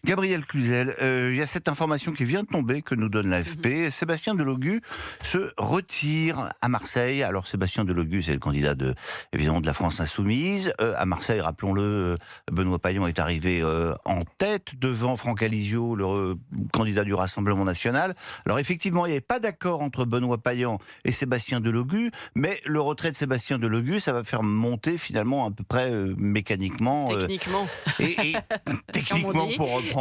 Gabriel Cluzel, il y a cette information qui vient de tomber, que nous donne l'AFP. Sébastien Delogu se retire à Marseille. Alors Sébastien Delogu, c'est le candidat évidemment de la France Insoumise. À Marseille, rappelons-le, Benoît Payan est arrivé en tête devant Franck Alizio, le candidat du Rassemblement National. Alors effectivement, il n'y avait pas d'accord entre Benoît Payan et Sébastien Delogu, mais le retrait de Sébastien Delogu, ça va faire monter finalement à peu près mécaniquement... Techniquement. Et techniquement, pour reprendre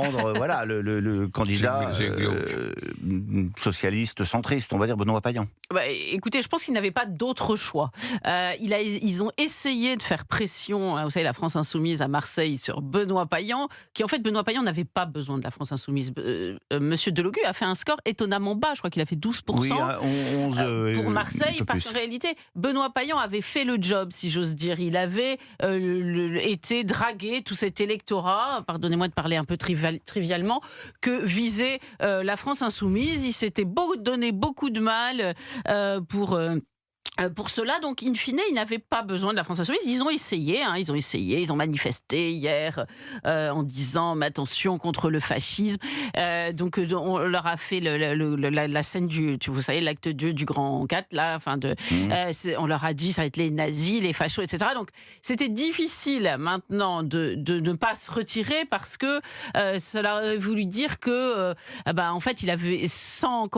le candidat socialiste centriste, on va dire Benoît Payan. Écoutez, je pense qu'il n'avait pas d'autre choix. Ils ont essayé de faire pression, vous savez, la France Insoumise à Marseille sur Benoît Payan, qui en fait, Benoît Payan n'avait pas besoin de la France Insoumise. Monsieur Delogu a fait un score étonnamment bas, je crois qu'il a fait 12%. Oui, 11 pour Marseille, parce qu'en réalité, Benoît Payan avait fait le job, si j'ose dire. Il avait été dragué, tout cet électorat, pardonnez-moi de parler un peu trivialement, que visait la France Insoumise. Il s'était donné beaucoup de mal pour cela, donc in fine, ils n'avaient pas besoin de la France Insoumise. Ils ont essayé, ils ont manifesté hier en disant mais attention contre le fascisme. Donc on leur a fait la scène vous savez, l'acte 2 du Grand 4 là, on leur a dit ça va être les nazis, les fachos, etc. Donc c'était difficile maintenant de ne pas se retirer parce que cela aurait voulu dire que en fait il avait sans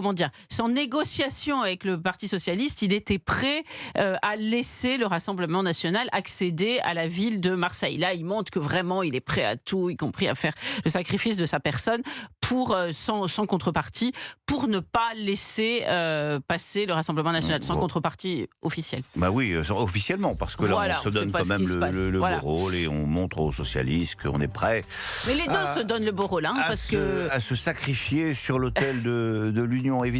négociation avec le Parti socialiste, il était prêt à laisser le Rassemblement national accéder à la ville de Marseille. Là, il montre que vraiment, il est prêt à tout, y compris à faire le sacrifice de sa personne sans contrepartie, pour ne pas laisser passer le Rassemblement national, sans contrepartie officielle. Bah oui, officiellement, parce que là, on se donne quand même le beau rôle et on montre aux socialistes qu'on est prêt. Mais les deux se donnent le beau rôle, parce que... à se sacrifier sur l'autel de l'Union, évidemment.